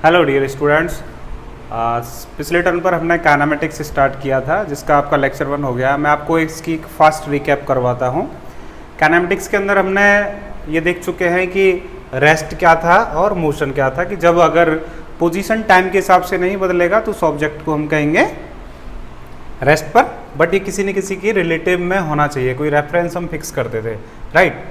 Hello dear students, पिछले term पर हमने काइनेमेटिक्स स्टार्ट किया था जिसका आपका लेक्चर 1 हो गया। मैं आपको इसकी फास्ट रिकैप करवाता हूँ। काइनेमेटिक्स के अंदर हमने ये देख चुके हैं कि रेस्ट क्या था और मोशन क्या था, कि जब अगर पोजीशन टाइम के हिसाब से नहीं बदलेगा तो उस ऑब्जेक्ट को हम कहेंगे रेस्ट पर, बट ये किसी न किसी की रिलेटिव में होना चाहिए, कोई रेफरेंस हम फिक्स करते थे, राइट।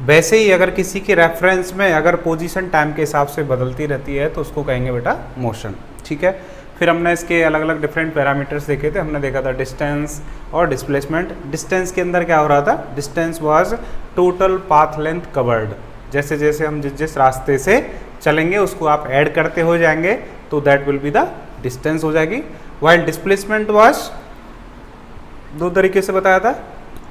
वैसे ही अगर किसी के रेफरेंस में अगर पोजीशन टाइम के हिसाब से बदलती रहती है तो उसको कहेंगे बेटा मोशन, ठीक है। फिर हमने इसके अलग अलग डिफरेंट पैरामीटर्स देखे थे। हमने देखा था डिस्टेंस और डिस्प्लेसमेंट। डिस्टेंस के अंदर क्या हो रहा था, distance was total path length covered. जैसे जैसे हम जिस जिस रास्ते से चलेंगे उसको आप ऐड करते हो जाएंगे तो that will be the distance हो जाएगी। वाइल डिस्प्लेसमेंट वाज, दो तरीके से बताया था।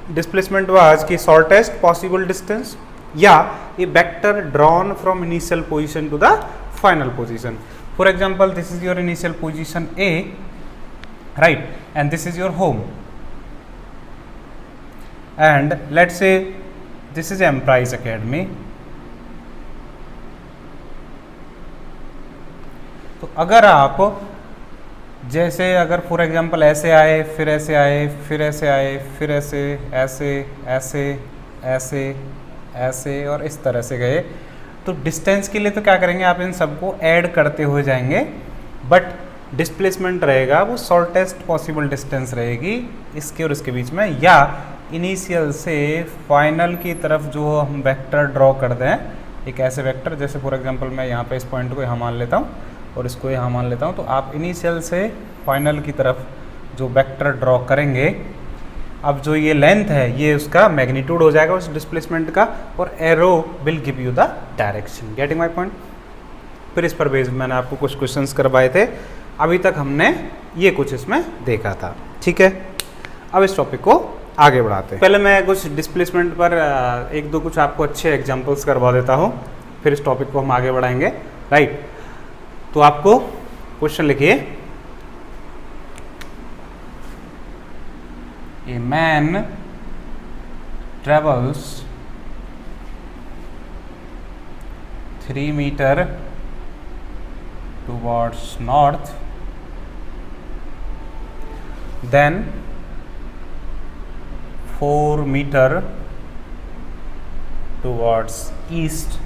डिस्प्लेसमेंट वाज की शॉर्टेस्ट पॉसिबल डिस्टेंस या a vector drawn from initial position to the final position. For example, this is your initial position A, right, and this is your home, and let's say this is Emprise academy. तो अगर आप जैसे अगर for example ऐसे आए, फिर ऐसे आए, फिर ऐसे आए, फिर ऐसे, ऐसे, ऐसे, ऐसे, ऐसे और इस तरह से गए, तो डिस्टेंस के लिए तो क्या करेंगे, आप इन सबको ऐड करते हुए जाएंगे, बट डिस्प्लेसमेंट रहेगा वो शॉर्टेस्ट पॉसिबल डिस्टेंस रहेगी इसके और इसके बीच में, या इनिशियल से फाइनल की तरफ जो हम वेक्टर ड्रॉ कर दें, एक ऐसे वेक्टर, जैसे फॉर एग्जांपल मैं यहाँ पे इस पॉइंट को यहाँ मान लेता हूँ और इसको यहाँ मान लेता हूँ, तो आप इनिशियल से फाइनल की तरफ जो वेक्टर ड्रॉ करेंगे, अब जो ये लेंथ है ये उसका मैग्नीट्यूड हो जाएगा उस डिस्प्लेसमेंट का, और arrow will give you the direction. Getting my point. फिर इस पर बेस्ड मैंने आपको कुछ क्वेश्चंस करवाए थे। अभी तक हमने ये कुछ इसमें देखा था, ठीक है। अब इस टॉपिक को आगे बढ़ाते हैं। पहले मैं कुछ डिस्प्लेसमेंट पर एक दो कुछ आपको अच्छे एग्जाम्पल्स करवा देता हूँ, फिर इस टॉपिक को हम आगे बढ़ाएंगे, राइट। तो आपको क्वेश्चन लिखिए, a man travels 3 metre towards north, then 4 metre towards east,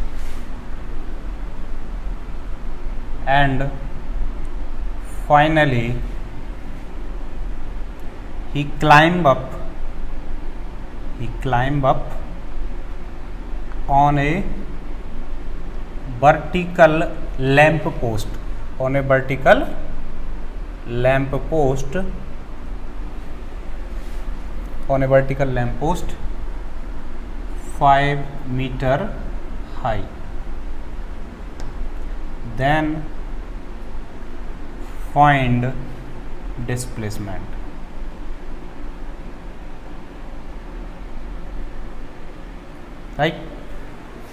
and finally he climbed up on a vertical lamp post, 5 meter high. Then find displacement. Right?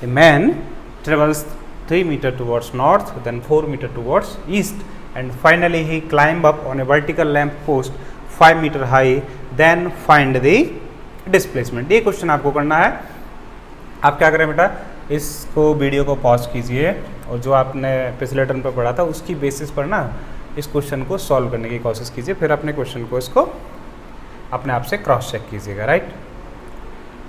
A man travels 3 meter towards north, then 4 meter towards east, and finally he climb up on a vertical lamp post 5 meter high. Then find the displacement. ये question आपको करना है। आप क्या करें बेटा, इसको video को पॉज कीजिए और जो आपने पिछले टर्म पर पढ़ा था उसकी बेसिस पर ना इस क्वेश्चन को सॉल्व करने की कोशिश कीजिए, फिर अपने क्वेश्चन को इसको अपने आप से क्रॉस चेक कीजिएगा, राइट।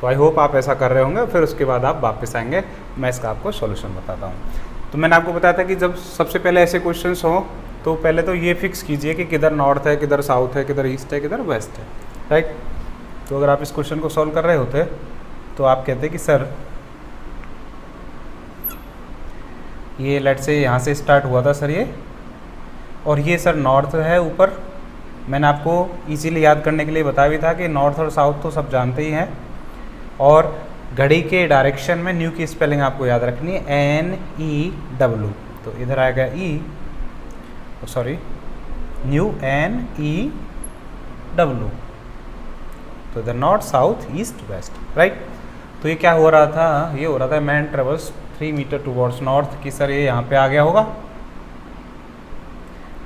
तो आई होप आप ऐसा कर रहे होंगे, फिर उसके बाद आप वापस आएंगे, मैं इसका आपको सॉल्यूशन बताता हूँ। तो मैंने आपको बताया था कि जब सबसे पहले ऐसे क्वेश्चन हों तो पहले तो ये फिक्स कीजिए कि किधर नॉर्थ है, किधर साउथ है, किधर ईस्ट है, किधर वेस्ट है, राइट। तो अगर आप इस क्वेश्चन को सॉल्व कर रहे होते तो आप कहते कि सर ये लेट से यहाँ से स्टार्ट हुआ था सर ये, और ये सर नॉर्थ है ऊपर। मैंने आपको इजीली याद करने के लिए बताया भी था कि नॉर्थ और साउथ तो सब जानते ही हैं, और घड़ी के डायरेक्शन में न्यू की स्पेलिंग आपको याद रखनी है, NEW। तो इधर आएगा न्यू NEW। तो इधर north, south, east, west, right. तो ये क्या हो रहा था, ये हो रहा था man travels 3 metre towards north, कि सर ये यहाँ पे आ गया होगा,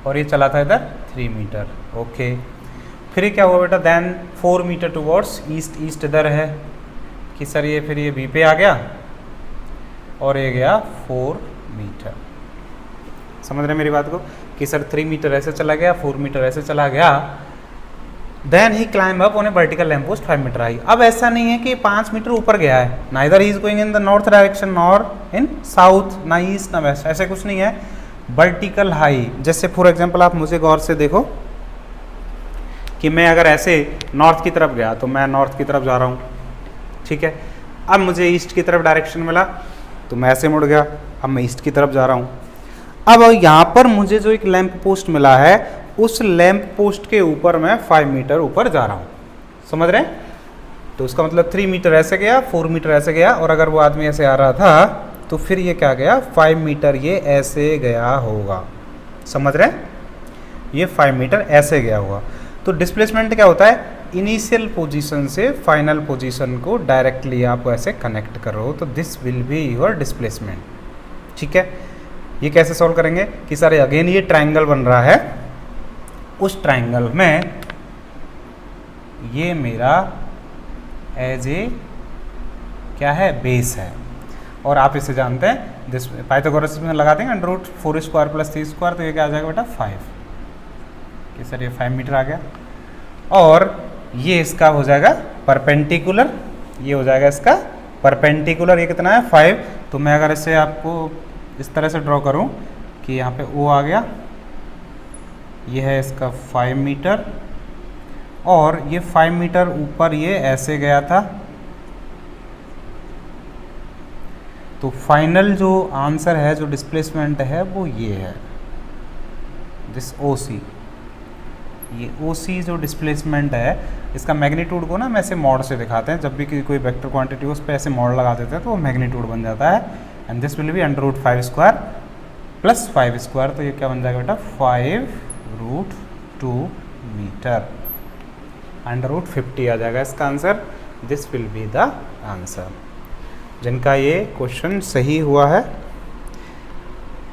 और ये चला था इधर 3 मीटर, ओके। फिर ये क्या हुआ बेटा, then 4 metre towards east, east इधर है, कि सर ये फिर ये बी पे आ गया और ये गया 4 मीटर। समझ रहे हैं मेरी बात को, कि सर 3 मीटर ऐसे चला गया, 4 मीटर ऐसे चला गया, then he climb up on a vertical lamp post 5 metre high. अब ऐसा नहीं है कि 5 मीटर ऊपर गया है, neither he is going in the north direction nor in south, ना ईस्ट ना वेस्ट, ऐसे कुछ नहीं है, वर्टिकल हाई। जैसे फॉर एग्जांपल आप मुझे गौर से देखो कि मैं अगर ऐसे नॉर्थ की तरफ गया तो मैं नॉर्थ की तरफ जा रहा हूँ, ठीक है। अब मुझे ईस्ट की तरफ डायरेक्शन मिला तो मैं ऐसे मुड़ गया, अब मैं ईस्ट की तरफ जा रहा हूँ। अब यहाँ पर मुझे जो एक लैंप पोस्ट मिला है, उस लैंप पोस्ट के ऊपर मैं 5 मीटर ऊपर जा रहा हूँ, समझ रहे हैं। तो उसका मतलब 3 मीटर ऐसे गया, 4 मीटर ऐसे गया, और अगर वो आदमी ऐसे आ रहा था तो फिर ये क्या गया, 5 मीटर ये ऐसे गया होगा, समझ रहे हैं, ये 5 मीटर ऐसे गया होगा। तो डिस्प्लेसमेंट क्या होता है, इनिशियल पोजीशन से फाइनल पोजीशन को डायरेक्टली आप ऐसे कनेक्ट करो, तो this will be your displacement, ठीक है। ये कैसे सॉल्व करेंगे कि सर अगेन ये ट्रायंगल बन रहा है, उस ट्रायंगल में ये मेरा एज ए क्या है, बेस है, और आप इसे जानते हैं, दिस पाइथागोरस में लगा देंगे √4² + 3², तो ये क्या आ जाएगा बेटा 5, कि सर ये 5 मीटर आ गया। और ये इसका हो जाएगा परपेंडिकुलर, ये हो जाएगा इसका परपेंडिकुलर, ये कितना है 5। तो मैं अगर इसे आपको इस तरह से ड्रॉ करूं कि यहाँ पे O आ गया, ये है इसका 5 मीटर, और ये 5 मीटर ऊपर ये ऐसे गया था। तो फाइनल जो आंसर है, जो डिस्प्लेसमेंट है, वो ये है, दिस OC। ये OC जो डिस्प्लेसमेंट है, इसका मैग्नीट्यूड को ना हम ऐसे मॉड से दिखाते हैं, जब भी कोई वेक्टर क्वांटिटी हो उस पर ऐसे मॉड लगा देते हैं तो वो मैग्नीट्यूड बन जाता है। एंड दिस विल बी √5² + 5², तो ये क्या बन जाएगा बेटा 5√2 मीटर, √50 आ जाएगा इसका answer. This will be the answer. जिनका ये क्वेश्चन सही हुआ है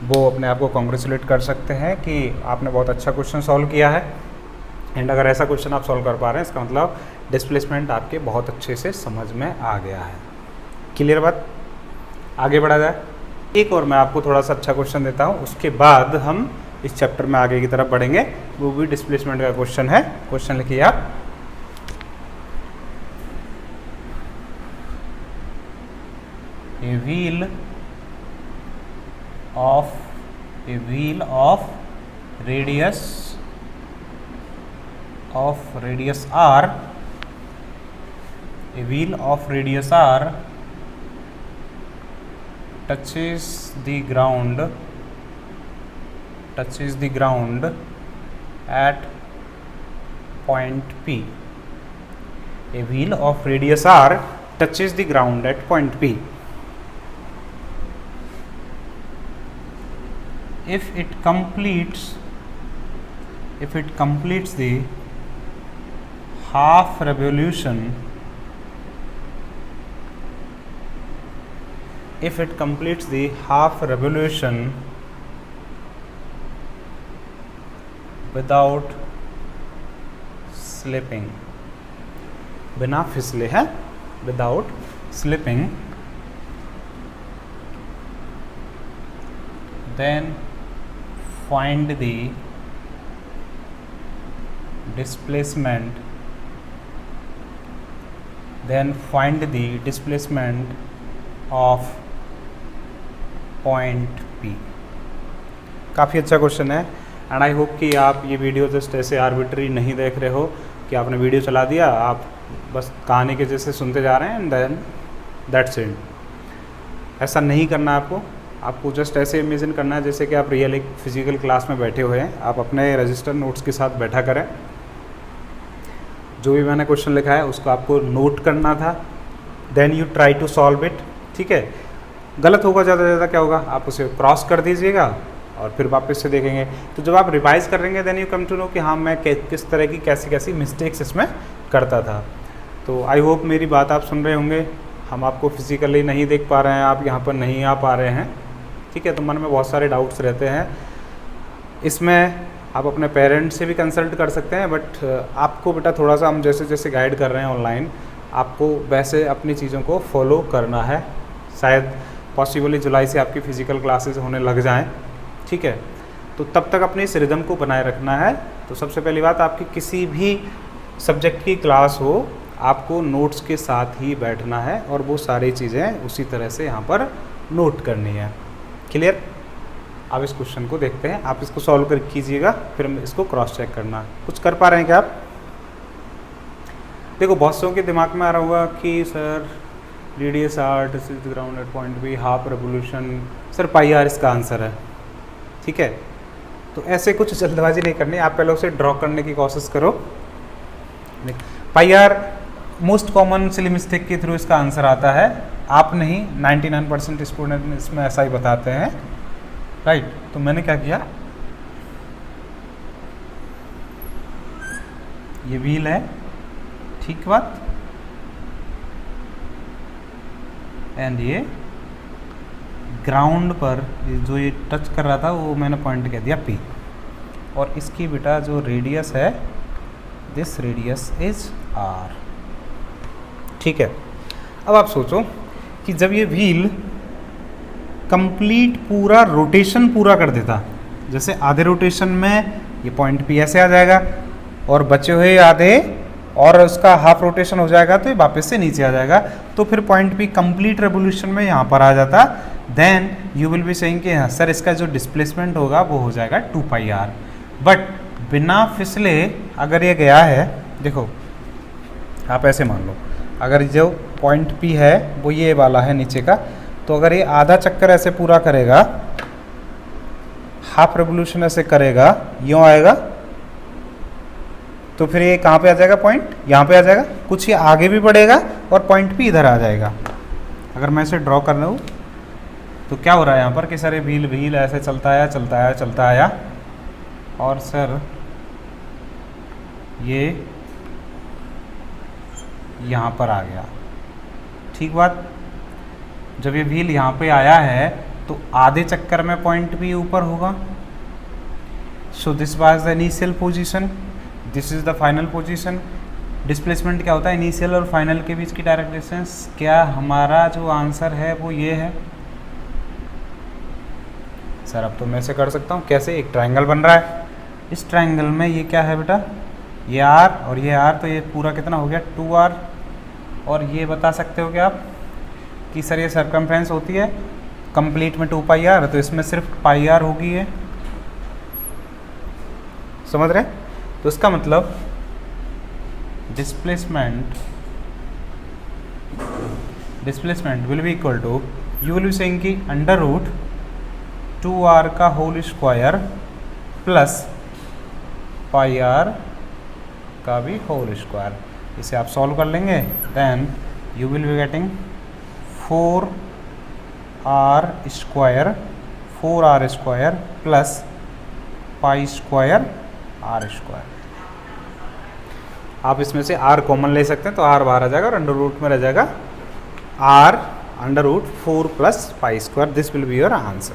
वो अपने आप को कॉन्ग्रेचुलेट कर सकते हैं कि आपने बहुत अच्छा क्वेश्चन सॉल्व किया है। एंड अगर ऐसा क्वेश्चन आप सॉल्व कर पा रहे हैं, इसका मतलब डिस्प्लेसमेंट आपके बहुत अच्छे से समझ में आ गया है। क्लियर बात, आगे बढ़ा जाए। एक और मैं आपको थोड़ा सा अच्छा क्वेश्चन देता हूँ, उसके बाद हम इस चैप्टर में आगे की तरफ बढ़ेंगे। वो भी डिस्प्लेसमेंट का क्वेश्चन है। क्वेश्चन लिखिए आप, a wheel of radius r, a wheel of radius r touches the ground at point P. A wheel of radius r touches the ground at point P. If it completes the half revolution, without slipping, बिना फिसले है, without slipping, then find the displacement of point P। काफ़ी अच्छा question है। And I hope कि आप ये video just ऐसे arbitrary नहीं देख रहे हो कि आपने वीडियो चला दिया, आप बस कहानी के जैसे सुनते जा रहे हैं एंड देन दैट्स इट। ऐसा नहीं करना आपको जस्ट ऐसे इमेजिन करना है जैसे कि आप रियल एक फिजिकल क्लास में बैठे हुए हैं। आप अपने रजिस्टर नोट्स के साथ बैठा करें, जो भी मैंने क्वेश्चन लिखा है उसको आपको नोट करना था, then you try to solve it, ठीक है। गलत होगा ज़्यादा से ज़्यादा क्या होगा, आप उसे क्रॉस कर दीजिएगा और फिर वापस से देखेंगे। तो जब आप रिवाइज करेंगे then you come to know कि हाँ मैं किस तरह की कैसी मिस्टेक्स इसमें करता था। तो आई होप मेरी बात आप सुन रहे होंगे। हम आपको फिजिकली नहीं देख पा रहे हैं, आप यहाँ पर नहीं आ पा रहे हैं, ठीक है। तो मन में बहुत सारे डाउट्स रहते हैं। इसमें आप अपने पेरेंट्स से भी कंसल्ट कर सकते हैं, बट आपको बेटा थोड़ा सा हम जैसे गाइड कर रहे हैं ऑनलाइन, आपको वैसे अपनी चीज़ों को फॉलो करना है। शायद पॉसिबली जुलाई से आपकी फ़िज़िकल क्लासेस होने लग जाएं, ठीक है। तो तब तक अपने इस रिदम को बनाए रखना है। तो सबसे पहली बात, आपकी किसी भी सब्जेक्ट की क्लास हो, आपको नोट्स के साथ ही बैठना है और वो सारी चीज़ें उसी तरह से यहाँ पर नोट करनी है। क्लियर? अब इस क्वेश्चन को देखते हैं, आप इसको सॉल्व कर कीजिएगा, फिर इसको क्रॉस चेक करना। कुछ कर पा रहे हैं क्या आप? देखो, बहुत सौ के दिमाग में आ रहा होगा कि sir radius R, this is the ground at point B, half revolution, sir pi R इसका आंसर है। ठीक है, तो ऐसे कुछ जल्दबाजी नहीं करनी, आप पहले उसे ड्रॉ करने की कोशिश करो। पाई are most common silly mistake के थ्रू इसका आंसर आता है, आप नहीं, 99% स्टूडेंट इसमें ऐसा ही बताते हैं, राइट। तो मैंने क्या किया, ये व्हील है, ठीक बात, एंड ये ग्राउंड पर जो ये टच कर रहा था वो मैंने पॉइंट कह दिया P, और इसकी बेटा जो रेडियस है, दिस रेडियस इज R। ठीक है, अब आप सोचो कि जब ये व्हील कंप्लीट पूरा रोटेशन पूरा कर देता, जैसे आधे रोटेशन में ये पॉइंट P ऐसे आ जाएगा और बचे हुए आधे और उसका हाफ रोटेशन हो जाएगा तो ये वापस से नीचे आ जाएगा, तो फिर पॉइंट P कंप्लीट रेवोल्यूशन में यहाँ पर आ जाता, then you will be saying कि हाँ सर इसका जो डिस्प्लेसमेंट होगा वो हो जाएगा 2 पाई आर। बट बिना फिसले अगर ये गया है, देखो आप ऐसे मान लो, अगर जो पॉइंट P है वो ये वाला है नीचे का, तो अगर ये आधा चक्कर ऐसे पूरा करेगा, हाफ रेवोल्यूशन ऐसे करेगा, यूँ आएगा, तो फिर ये कहाँ पे आ जाएगा, पॉइंट यहाँ पे आ जाएगा, कुछ ये आगे भी बढ़ेगा और पॉइंट P इधर आ जाएगा। अगर मैं इसे ड्रॉ कर रहा हूँ तो क्या हो रहा है यहाँ पर कि सर ये व्हील ऐसे चलता आया चलता आया चलता आया, और सर ये यहाँ पर आ गया। ठीक बात, जब ये व्हील यहाँ पे आया है तो आधे चक्कर में पॉइंट P ऊपर होगा, so this was the initial position, this is the final position. Displacement क्या होता है, इनिशियल और फाइनल के बीच की डायरेक्ट डिस्टेंस। क्या हमारा जो आंसर है वो ये है? सर अब तो मैं ऐसे कर सकता हूँ, कैसे? एक ट्रायंगल बन रहा है, इस ट्रायंगल में ये क्या है बेटा, ये R और ये R, तो ये पूरा कितना हो गया 2R। और ये बता सकते हो क्या आप कि सर ये सर्कमफ्रेंस होती है कंप्लीट में 2 पाई आर, तो इसमें सिर्फ पाई आर होगी ये, समझ रहे? तो इसका मतलब displacement will be equal to, you will be saying कि अंडर रूट 2R का whole square plus pi R का भी होल स्क्वायर। इसे आप सॉल्व कर लेंगे, then you will be getting 4R square plus pi square R square. आप इसमें से R कॉमन ले सकते हैं, तो R बाहर आ जाएगा और अंडर रूट में रह जाएगा R under root 4 plus pi square. This will be your answer.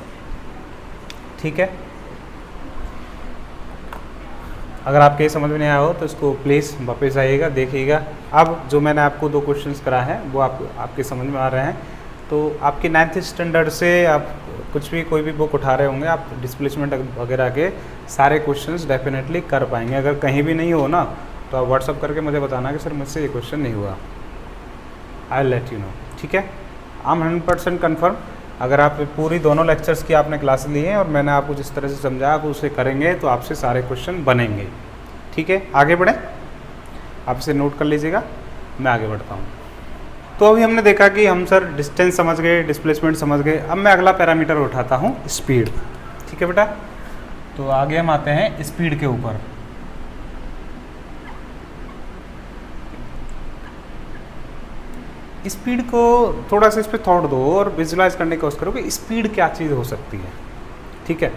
ठीक है, अगर आपके समझ में नहीं आया हो तो इसको प्लीज़ वापस आइएगा, देखिएगा। अब जो मैंने आपको 2 क्वेश्चंस कराए हैं वो आपके समझ में आ रहे हैं, तो आपके 9th स्टैंडर्ड से आप कुछ भी कोई भी बुक उठा रहे होंगे, आप डिस्प्लेसमेंट वगैरह के सारे क्वेश्चंस डेफिनेटली कर पाएंगे। अगर कहीं भी नहीं हो ना तो आप व्हाट्सअप करके मुझे बताना कि सर मुझसे ये क्वेश्चन नहीं हुआ, आई लेट यू नो। ठीक है, आई एम 100% कन्फर्म। अगर आप पूरी दोनों लेक्चर्स की आपने क्लास ली है और मैंने आपको जिस तरह से समझाया आप उसे करेंगे तो आपसे सारे क्वेश्चन बनेंगे। ठीक है, आगे बढ़ें, आप इसे नोट कर लीजिएगा, मैं आगे बढ़ता हूँ। तो अभी हमने देखा कि हम सर डिस्टेंस समझ गए, डिस्प्लेसमेंट समझ गए। अब मैं अगला पैरामीटर उठाता हूँ, स्पीड। ठीक है बेटा, तो आगे हम आते हैं स्पीड के ऊपर। स्पीड को थोड़ा सा इस पर थॉट दो और विजुलाइज करने की कोशिश करो कि स्पीड क्या चीज़ हो सकती है। ठीक है,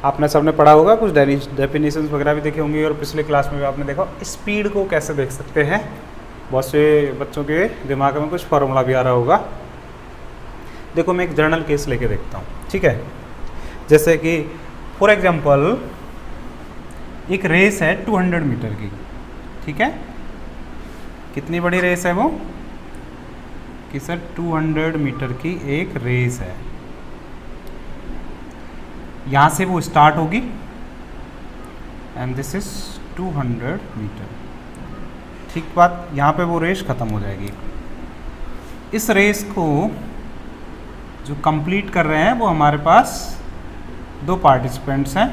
आपने सबने पढ़ा होगा, कुछ डेफिनेशंस वगैरह भी देखे होंगे और पिछले क्लास में भी आपने देखा स्पीड को कैसे देख सकते हैं। बहुत से बच्चों के दिमाग में कुछ फार्मूला भी आ रहा होगा। देखो मैं एक जर्नल केस लेके देखता हूँ। ठीक है, जैसे कि फॉर एग्जांपल एक रेस है 200 मीटर की। ठीक है, कितनी बड़ी रेस है वो कि सर 200 मीटर की एक रेस है। यहाँ से वो स्टार्ट होगी एंड दिस इज 200 मीटर। ठीक बात, यहाँ पे वो रेस ख़त्म हो जाएगी। इस रेस को जो कंप्लीट कर रहे हैं वो हमारे पास 2 पार्टिसिपेंट्स हैं,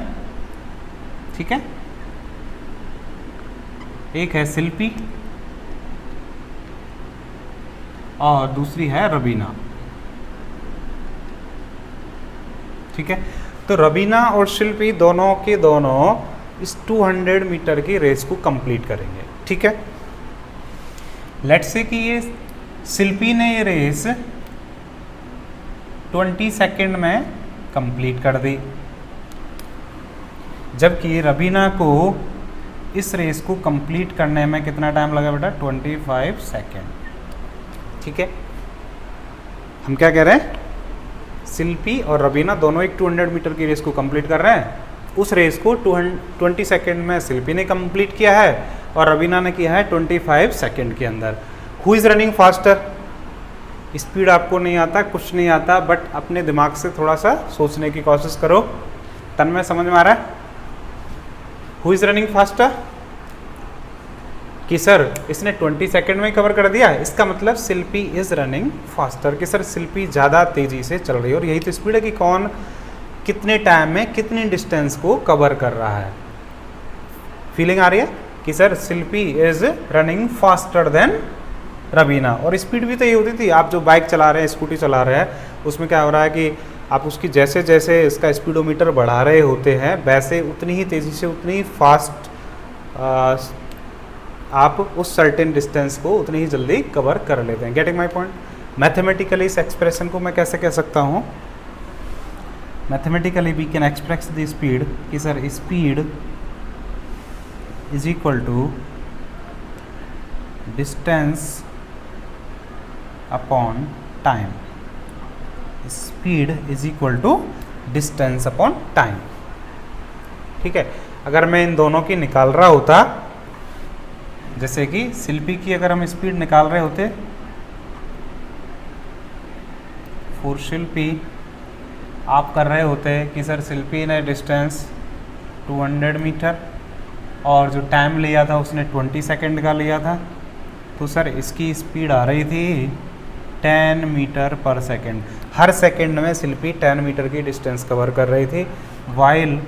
ठीक है। एक है शिल्पी और दूसरी है रवीना, ठीक है। तो रवीना और शिल्पी दोनों के दोनों इस 200 मीटर की रेस को कंप्लीट करेंगे, ठीक है। लेट्स से कि ये शिल्पी ने ये रेस 20 सेकेंड में कंप्लीट कर दी, जबकि रवीना को इस रेस को कंप्लीट करने में कितना टाइम लगा बेटा? 25 सेकेंड, ठीक है। हम क्या कह रहे हैं? शिल्पी और रवीना दोनों एक 200 मीटर की रेस को कंप्लीट कर रहे हैं। उस रेस को 20 सेकेंड में शिल्पी ने कंप्लीट किया है और रवीना ने किया है 25 सेकेंड के अंदर। Who is running faster? Speed आपको नहीं आता, कुछ नहीं आता, बट अपने दिमाग से थोड़ा सा सोचने की कोशिश करो। तन्मय समझ में आ रहा है? Who is running faster? कि सर इसने 20 सेकेंड में कवर कर दिया, इसका मतलब शिल्पी इज़ रनिंग फास्टर, कि सर शिल्पी ज़्यादा तेज़ी से चल रही है। और यही तो स्पीड है कि कौन कितने टाइम में कितनी डिस्टेंस को कवर कर रहा है। फीलिंग आ रही है कि sir Shilpi is running faster than Raveena. और स्पीड भी तो ये होती थी, आप जो बाइक चला रहे हैं, स्कूटी चला रहे हैं, उसमें क्या हो रहा है कि आप उसकी जैसे जैसे इसका स्पीडोमीटर बढ़ा रहे होते हैं, वैसे उतनी ही तेज़ी से, उतनी ही फास्ट आप उस सर्टेन डिस्टेंस को उतनी ही जल्दी कवर कर लेते हैं। Getting my point? मैथमेटिकली इस एक्सप्रेशन को मैं कैसे कह सकता हूँ? Mathematically we can express the speed कि sir speed is equal to distance upon time. Speed is equal to distance upon time, ठीक है। अगर मैं इन दोनों की निकाल रहा होता, जैसे कि शिल्पी की अगर हम स्पीड निकाल रहे होते, फॉर शिल्पी आप कर रहे होते कि सर शिल्पी ने डिस्टेंस 200 मीटर और जो टाइम लिया था उसने 20 सेकेंड का लिया था, तो सर इसकी स्पीड आ रही थी 10 मीटर पर सेकेंड। हर सेकेंड में शिल्पी 10 मीटर की डिस्टेंस कवर कर रही थी। While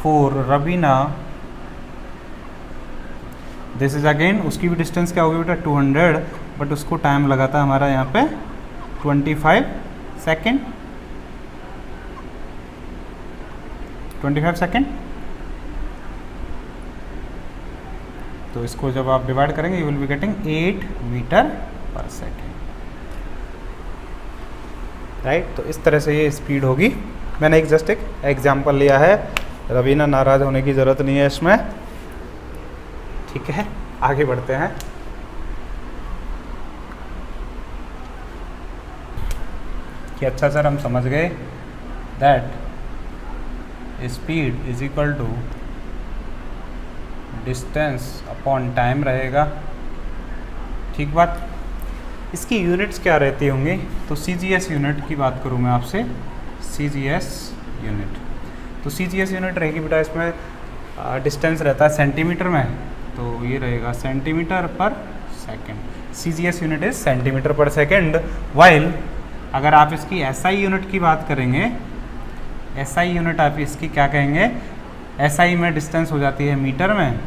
for Raveena this is again, उसकी भी डिस्टेंस क्या होगी बेटा? 200, बट उसको टाइम लगा था हमारा यहाँ पे 25 सेकेंड। 25 सेकेंड। तो इसको जब आप डिवाइड करेंगे you will be getting 8 metre per second, right. तो इस तरह से ये स्पीड होगी। मैंने एक जस्ट एक एग्जाम्पल लिया है, रवीना नाराज होने की ज़रूरत नहीं है इसमें, ठीक है। आगे बढ़ते हैं। कि अच्छा सर हम समझ गए that speed is equal to distance upon time रहेगा, ठीक बात। इसकी यूनिट्स क्या रहती होंगी? तो CGS यूनिट की बात करूँ मैं आपसे, CGS यूनिट, तो CGS यूनिट रहेगी बेटा, इसमें डिस्टेंस रहता है सेंटीमीटर में, तो ये रहेगा सेंटीमीटर पर second. CGS unit is centimetre पर सेकेंड। वाइल अगर आप इसकी SI यूनिट की बात करेंगे, SI यूनिट आप इसकी क्या कहेंगे? SI में डिस्टेंस हो जाती है मीटर में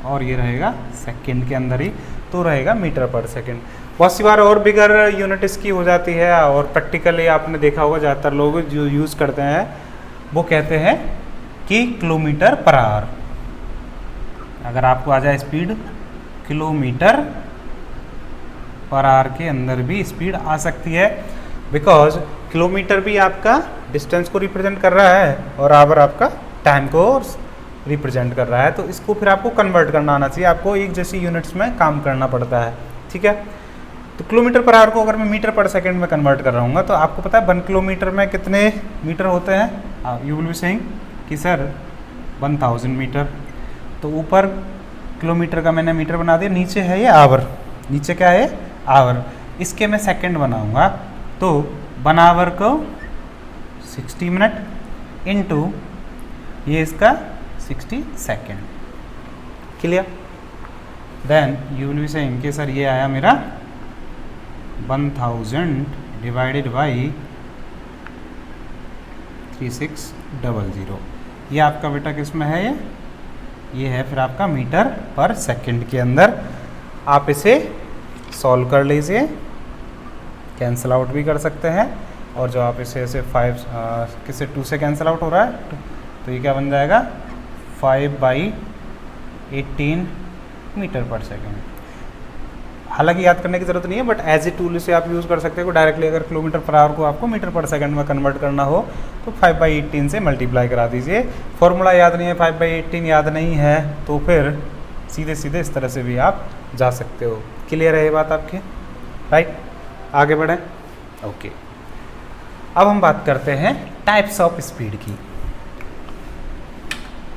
और ये रहेगा सेकेंड के अंदर ही, तो रहेगा मीटर पर सेकेंड। बहुत सी बार और बिगर यूनिट इसकी हो जाती है, और प्रैक्टिकली आपने देखा होगा ज़्यादातर लोग जो यूज़ करते हैं वो कहते हैं कि किलोमीटर पर आवर। अगर आपको आ जाए स्पीड किलोमीटर पर आवर के अंदर भी स्पीड आ सकती है, बिकॉज किलोमीटर भी आपका डिस्टेंस को रिप्रेजेंट कर रहा है और आवर आपका टाइम को रिप्रेजेंट कर रहा है। तो इसको फिर आपको कन्वर्ट करना आना चाहिए, आपको एक जैसी यूनिट्स में काम करना पड़ता है, ठीक है। तो किलोमीटर पर आवर को अगर मैं मीटर पर सेकेंड में कन्वर्ट कर रहा हूँ, तो आपको पता है 1 किलोमीटर में कितने मीटर होते हैं? यू विल बी सेइंग कि सर 1000 मीटर। तो ऊपर किलोमीटर का मैंने मीटर बना दिया, नीचे है ये आवर, नीचे क्या है? आवर। इसके मैं सेकंड बनाऊंगा, तो 1 आवर को 60 मिनट, इनटू ये इसका 60 second. Clear? Then you will be saying कि सर ये आया मेरा 1000 डिवाइडेड बाई 3600। ये आपका बेटा किस में है? ये है फिर आपका मीटर पर सेकंड के अंदर। आप इसे सॉल्व कर लीजिए, कैंसिल आउट भी कर सकते हैं, और जो आप इसे ऐसे 5 किसे 2 से कैंसिल आउट हो रहा है तो ये क्या बन जाएगा 5/18 मीटर पर सेकेंड। हालांकि याद करने की ज़रूरत नहीं है, बट एज ए टूल इसे आप यूज़ कर सकते हो। डायरेक्टली अगर किलोमीटर पर आवर को आपको मीटर पर सेकंड में कन्वर्ट करना हो तो 5/18 से मल्टीप्लाई करा दीजिए। फॉर्मूला याद नहीं है, 5/18 याद नहीं है, तो फिर सीधे सीधे इस तरह से भी आप जा सकते हो। क्लियर है ये बात आपकी? राइट, आगे बढ़ें। ओके, अब हम बात करते हैं टाइप्स ऑफ स्पीड की।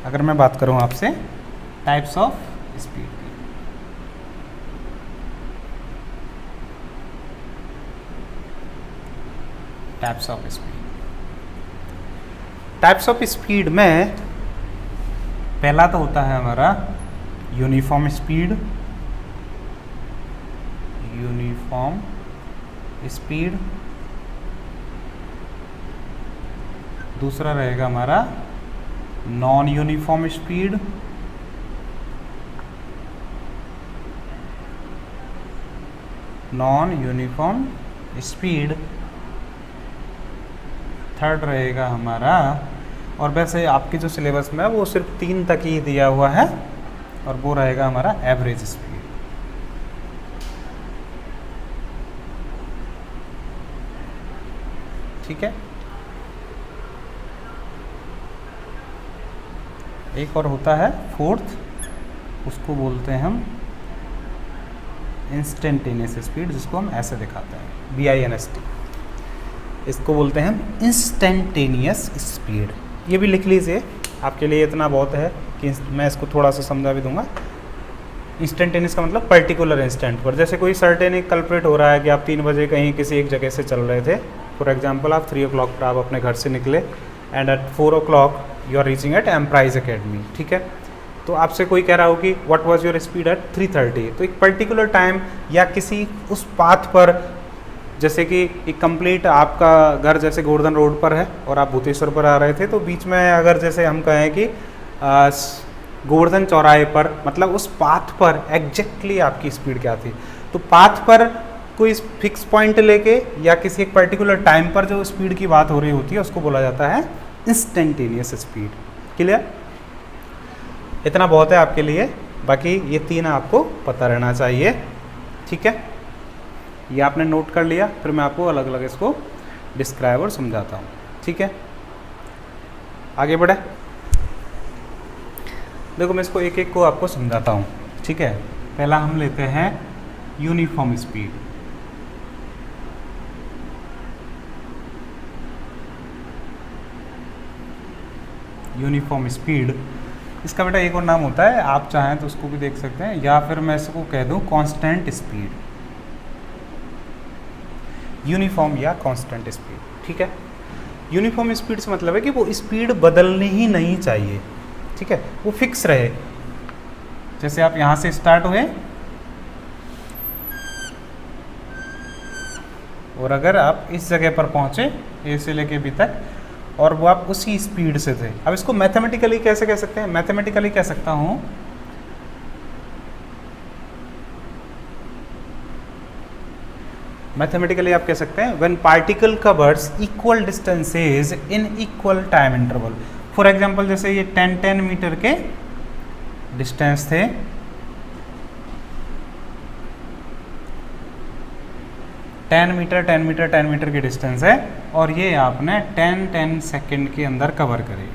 अगर मैं बात करूं आपसे टाइप्स ऑफ स्पीड की, types of speed, types of speed में पहला तो होता है हमारा यूनिफॉर्म स्पीड, यूनिफॉर्म स्पीड। दूसरा रहेगा हमारा non uniform speed, non uniform speed. Third रहेगा हमारा, और वैसे आपकी जो सिलेबस में है वो सिर्फ 3 तक ही दिया हुआ है, और वो रहेगा हमारा एवरेज स्पीड। ठीक है, एक और होता है फोर्थ, उसको बोलते हैं हम इंस्टेंटेनियस स्पीड, जिसको हम ऐसे दिखाते हैं BINST। इसको बोलते हैं हम इंस्टेंटेनियस स्पीड। ये भी लिख लीजिए, आपके लिए इतना बहुत है कि मैं इसको थोड़ा सा समझा भी दूंगा। इंस्टेंटेनियस का मतलब पर्टिकुलर इंस्टेंट पर, जैसे कोई सर्टेन एक कल्प्रेट हो रहा है कि आप 3 बजे कहीं किसी एक जगह से चल रहे थे। फॉर एग्जाम्पल आप 3 o'clock पर आप अपने घर से निकले and at 4 o'clock you are reaching at Emprise academy. ठीक है, तो आपसे कोई कह रहा हो कि what was your speed at 3:30, तो एक पर्टिकुलर टाइम या किसी उस पाथ पर, जैसे कि एक कंप्लीट आपका घर जैसे गोवर्धन रोड पर है और आप भूतेश्वर पर आ रहे थे, तो बीच में अगर जैसे हम कहें कि गोवर्धन चौराहे पर, मतलब उस पाथ पर एग्जैक्टली आपकी स्पीड क्या थी। तो पाथ पर कोई फिक्स पॉइंट लेके या किसी एक पर्टिकुलर टाइम पर जो स्पीड की बात हो रही होती है उसको बोला जाता है इंस्टेंटेनियस स्पीड। क्लियर? इतना बहुत है आपके लिए, बाकी ये 3 आपको पता रहना चाहिए। ठीक है, ये आपने नोट कर लिया, फिर मैं आपको अलग अलग इसको डिस्क्राइब और समझाता हूँ। ठीक है, आगे बढ़े। देखो मैं इसको एक एक को आपको समझाता हूँ। ठीक है, पहला हम लेते हैं यूनिफॉर्म स्पीड। यूनिफॉर्म स्पीड, इसका बेटा एक और नाम होता है, आप चाहें तो उसको भी देख सकते हैं, या फिर मैं इसको कह दूं कांस्टेंट स्पीड। यूनिफॉर्म या कांस्टेंट स्पीड। ठीक है, यूनिफॉर्म स्पीड से मतलब है कि वो स्पीड बदलनी ही नहीं चाहिए। ठीक है, वो फिक्स रहे। जैसे आप यहां से स्टार्ट हुए और अगर आप इस जगह पर पहुंचे ए से लेके बी तक, और वो आप उसी स्पीड से थे। अब इसको मैथमेटिकली कैसे कह सकते हैं? मैथमेटिकली कह सकता हूं मैथमेटिकली आप कह सकते हैं when particle covers equal distances in equal time interval. For example जैसे ये 10 मीटर के डिस्टेंस थे, टेन मीटर की डिस्टेंस है, और ये आपने 10 सेकेंड के अंदर कवर करे।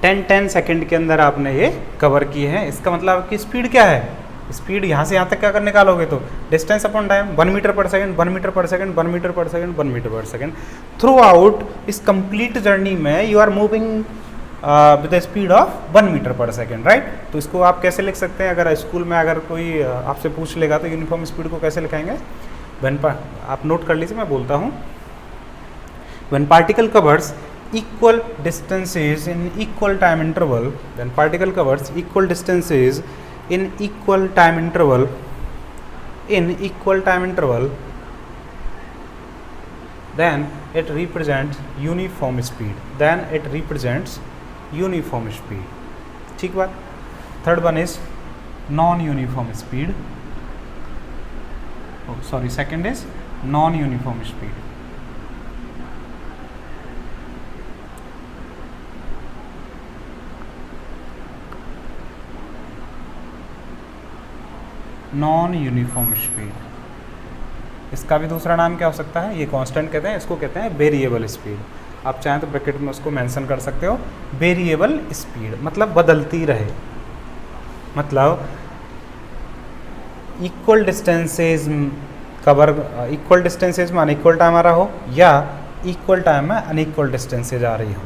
टेन सेकेंड के अंदर आपने ये कवर की है। इसका मतलब आपकी स्पीड क्या है? स्पीड यहाँ से यहाँ तक क्या कर निकालोगे तो distance upon time 1 metre per second, 1 metre per second, 1 metre per second, 1 metre per second. Throughout इस कंप्लीट जर्नी में you are moving with the speed of 1 metre per second, right. तो इसको आप कैसे लिख सकते हैं, अगर स्कूल में अगर कोई आपसे पूछ लेगा तो यूनिफॉर्म स्पीड को कैसे लिखाएंगे। आप नोट कर लीजिए, मैं बोलता हूँ। When particle covers equal distances in equal time interval, when particle covers equal distances in equal time interval, then it represents uniform speed, ठीक बात। Third one is non uniform speed, second is non uniform speed. Non uniform speed, इसका भी दूसरा नाम क्या हो सकता है, ये कांस्टेंट कहते हैं, इसको कहते हैं वेरिएबल स्पीड। आप चाहें तो ब्रैकेट में उसको मेंशन कर सकते हो, वेरिएबल स्पीड मतलब बदलती रहे, मतलब इक्वल डिस्टेंसेज इक्वल डिस्टेंसेज में अनइक्वल टाइम आ रहा हो या इक्वल टाइम में अनइक्वल डिस्टेंसेज आ रही हो,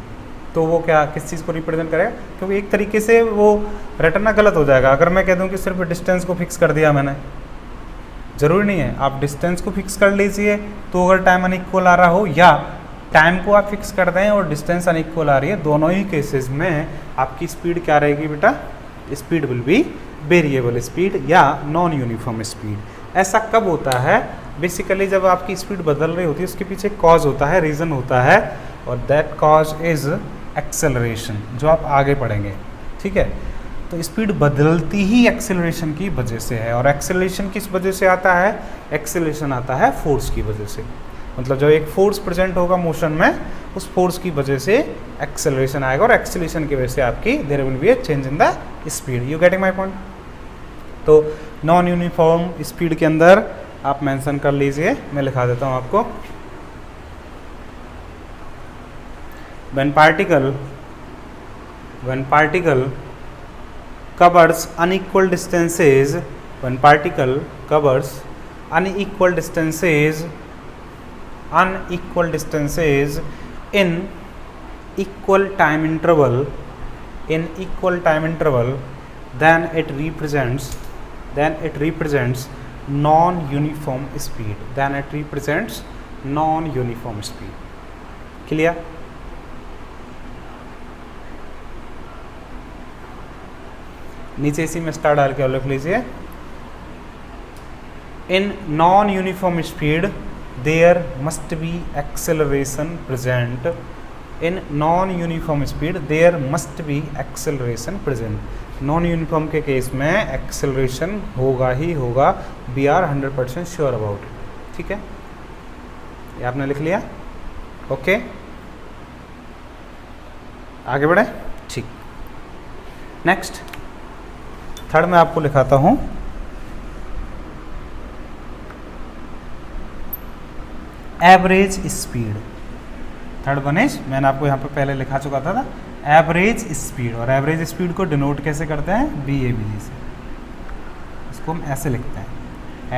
तो वो क्या किस चीज़ को रिप्रेजेंट करेगा, क्योंकि एक तरीके से वो रटना गलत हो जाएगा। अगर मैं कह दूं कि सिर्फ डिस्टेंस को फिक्स कर दिया मैंने, ज़रूरी नहीं है आप डिस्टेंस को फिक्स कर लीजिए, तो अगर टाइम अनइक्वल आ रहा हो या टाइम को आप फिक्स कर दें और डिस्टेंस अनइक्वल आ रही है, दोनों ही केसेस में आपकी स्पीड क्या रहेगी बेटा, speed will be variable speed या नॉन यूनिफॉर्म स्पीड। ऐसा कब होता है, बेसिकली जब आपकी स्पीड बदल रही होती है, उसके पीछे कॉज होता है, रीज़न होता है, और दैट कॉज इज़ एक्सेलरेशन, जो आप आगे पढ़ेंगे, ठीक है। तो स्पीड बदलती ही एक्सेलरेशन की वजह से है, और एक्सेलरेशन किस वजह से आता है, एक्सेलरेशन आता है फोर्स की वजह से, मतलब जब एक फोर्स प्रेजेंट होगा मोशन में, उस फोर्स की वजह से एक्सेलरेशन आएगा, और एक्सेलरेशन की वजह से आपकी there will be a change in the speed. You getting my point. तो नॉन यूनिफॉर्म स्पीड के अंदर आप मेंशन कर लीजिए, मैं लिखा देता हूँ आपको। when particle covers unequal distances, unequal distances in equal time interval, then it represents non-uniform speed, clear। नीचे इसी में स्टार डाल के लिख लीजिए, in non uniform speed there must be acceleration present, in non uniform speed there must be acceleration present. Non uniform के case में acceleration होगा ही होगा, we are 100% sure about it, ठीक है। ये आपने लिख लिया, ओके। आगे बढ़े, ठीक। नेक्स्ट थर्ड में आपको लिखाता हूं, average speed. Third one is, मैंने आपको यहाँ पे पहले लिखा चुका था एवरेज स्पीड, और एवरेज स्पीड को डिनोट कैसे करते हैं, VABG से, इसको हम ऐसे लिखते हैं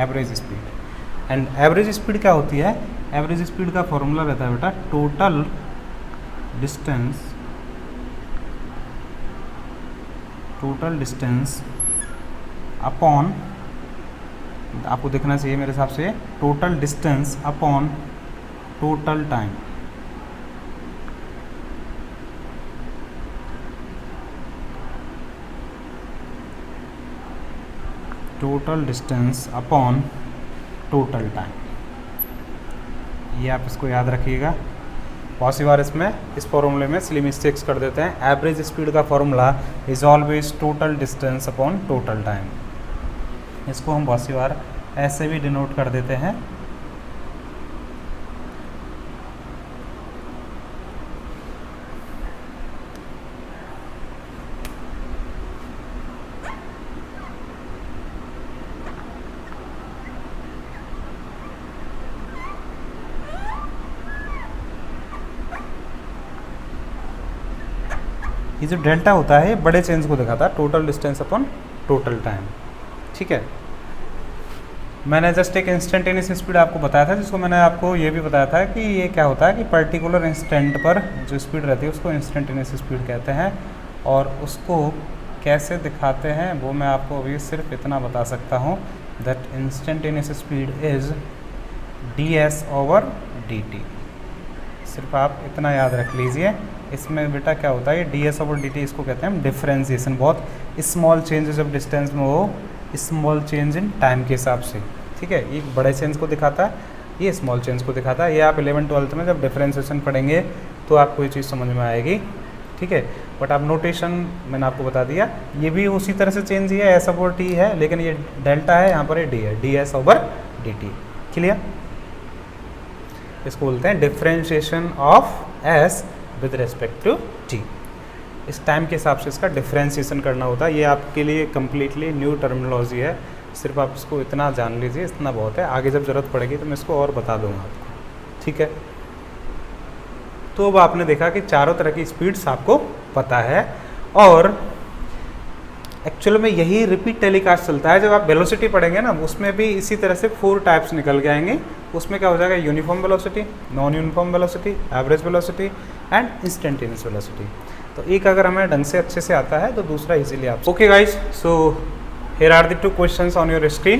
average speed. And average speed क्या होती है, एवरेज स्पीड का फॉर्मूला रहता है बेटा टोटल डिस्टेंस अपॉन, आपको देखना चाहिए मेरे हिसाब से, total distance upon total time. Total distance upon total time, ये आप इसको याद रखिएगा। बहुत सी बार इसमें इस फॉर्मूले में सिली मिस्टेक्स कर देते हैं। एवरेज स्पीड का formula is always total distance upon total time. इसको हम बहुत सी बार ऐसे भी डिनोट कर देते हैं, ये जो डेल्टा होता है बड़े चेंज को दिखाता है, total distance upon total time, ठीक है। मैंने जस्ट एक इंस्टेंटेनियस स्पीड आपको बताया था, जिसको मैंने आपको ये भी बताया था कि ये क्या होता है कि पर्टिकुलर इंस्टेंट पर जो स्पीड रहती है उसको इंस्टेंटेनियस स्पीड कहते हैं, और उसको कैसे दिखाते हैं वो मैं आपको अभी सिर्फ इतना बता सकता हूँ, that instantaneous speed is ds/dt। सिर्फ आप इतना याद रख लीजिए। इसमें बेटा क्या होता है, ये ds/dt इसको कहते हैं हम डिफ्रेंसिएशन। बहुत स्मॉल चेंजेस ऑफ डिस्टेंस में वो स्मॉल चेंज इन टाइम के हिसाब से, ठीक है, ये बड़े चेंज को दिखाता है, ये स्मॉल चेंज को दिखाता है। ये आप 11th-12th में जब डिफ्रेंसिएशन पढ़ेंगे तो आपको ये चीज़ समझ में आएगी, ठीक है। बट आप नोटेशन मैंने आपको बता दिया, ये भी उसी तरह से चेंज ही है, s/t है, लेकिन ये डेल्टा है, यहाँ पर ये d है, ds/dt। क्लियर? इसको बोलते हैं differentiation of s with respect to t। इस टाइम के हिसाब से इसका डिफ्रेंशिएशन करना होता है। ये आपके लिए कम्प्लीटली न्यू टर्मिनोलॉजी है, सिर्फ आप इसको इतना जान लीजिए, इतना बहुत है। आगे जब ज़रूरत पड़ेगी तो मैं इसको और बता दूंगा आपको, ठीक है। तो अब आपने देखा कि चारों तरह की स्पीड्स आपको पता है, और एक्चुअल में यही रिपीट टेलीकास्ट चलता है। जब आप वेलोसिटी पढ़ेंगे ना, उसमें भी इसी तरह से 4 टाइप्स निकल के आएंगे। उसमें क्या हो जाएगा, uniform velocity, non uniform velocity, average velocity and instantaneous velocity. तो एक अगर हमें ढंग से अच्छे से आता है तो दूसरा इजीली आप। Okay guys, so here are the 2 questions on your screen.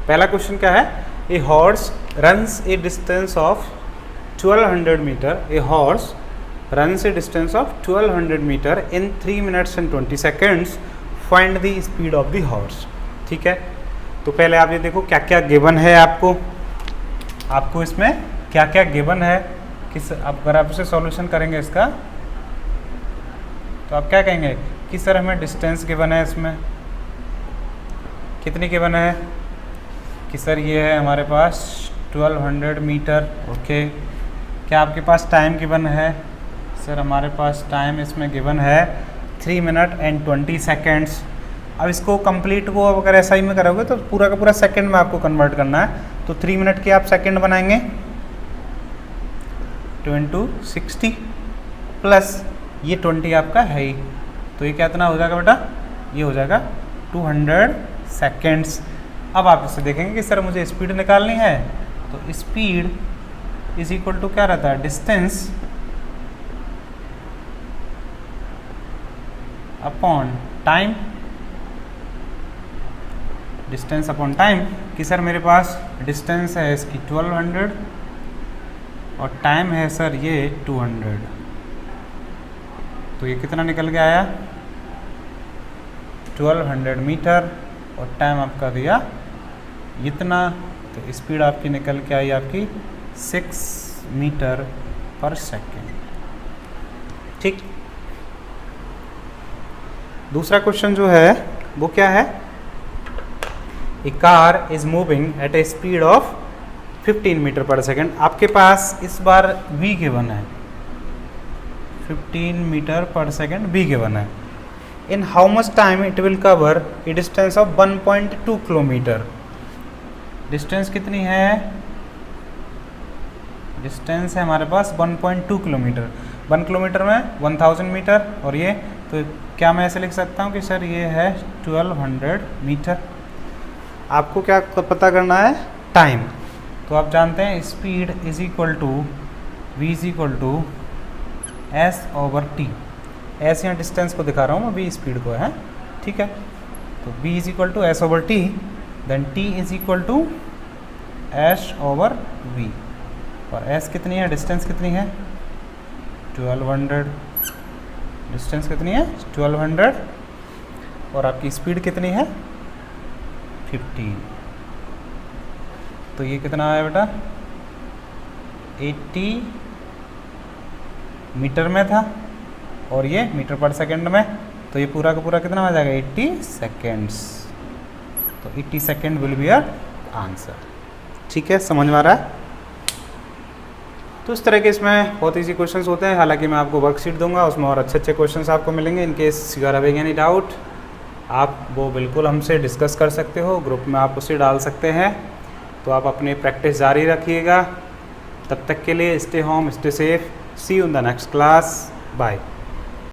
पहला क्वेश्चन क्या है, a horse runs a distance of 1200 metre. A horse runs a distance of 1200 metre in 3 minutes and 20 seconds। Find the speed of the horse. ठीक है, तो पहले आप ये देखो क्या क्या गिवन है आपको इसमें क्या क्या गिवन है। किस अगर आप इसे सॉल्यूशन करेंगे इसका, तो आप क्या कहेंगे कि सर हमें डिस्टेंस गिवन है, इसमें कितनी गिवन है कि सर ये है हमारे पास 1200 मीटर। ओके, क्या आपके पास टाइम गिवन है? सर हमारे पास टाइम इसमें गिवन है 3 minutes and 20 seconds। अब इसको कंप्लीट को अगर SI में करोगे तो पूरा का पूरा सेकंड में आपको कन्वर्ट करना है। तो 3 मिनट के आप सेकंड बनाएंगे 2 into 60 प्लस ये 20 आपका है ही, तो ये कितना हो जाएगा बेटा, ये हो जाएगा 200 सेकेंड्स। अब आप इससे देखेंगे कि सर मुझे स्पीड निकालनी है, तो स्पीड इज इक्वल टू क्या रहता है, distance upon time. Distance upon time कि सर मेरे पास डिस्टेंस है इसकी 1200 और टाइम है सर ये 200, तो ये कितना निकल के आया 1200 मीटर और टाइम आपका दिया इतना, तो स्पीड आपकी निकल के आई आपकी 6 मीटर पर सेकेंड। ठीक, दूसरा क्वेश्चन जो है वो क्या है, a car is moving at a speed of 15 metre per second. आपके पास इस बार v गिवन है, 15 metre per second v given है। In how much time it will cover A distance of 1.2 kilometre. Distance कितनी है, डिस्टेंस है हमारे पास 1.2 kilometre. 1 kilometre में 1000 मीटर, और ये तो क्या मैं ऐसे लिख सकता हूँ कि सर ये है 1200 मीटर। आपको क्या पता करना है, टाइम। तो आप जानते हैं speed is equal to v is equal to s/t। s यहाँ डिस्टेंस को दिखा रहा हूँ मैं, v स्पीड को है, ठीक है। तो v is equal to s/t, then t is equal to s/v। और s कितनी है, डिस्टेंस कितनी है 1200, डिस्टेंस कितनी है 1200, और आपकी स्पीड कितनी है 15। तो ये कितना आया बेटा 80 मीटर में था, और ये मीटर पर सेकंड में, तो ये पूरा का पूरा कितना आ जाएगा 80 सेकेंड्स। तो 80 second will be our answer. ठीक है, समझ में आ रहा है? तो इस तरह के इसमें बहुत इजी क्वेश्चंस होते हैं। हालांकि मैं आपको वर्कशीट दूंगा, उसमें और अच्छे अच्छे क्वेश्चंस आपको मिलेंगे। In case you are having any doubt, आप वो बिल्कुल हमसे डिस्कस कर सकते हो, ग्रुप में आप उसे डाल सकते हैं। तो आप अपनी प्रैक्टिस जारी रखिएगा। तब तक के लिए stay home, stay safe, see you in the next class, bye.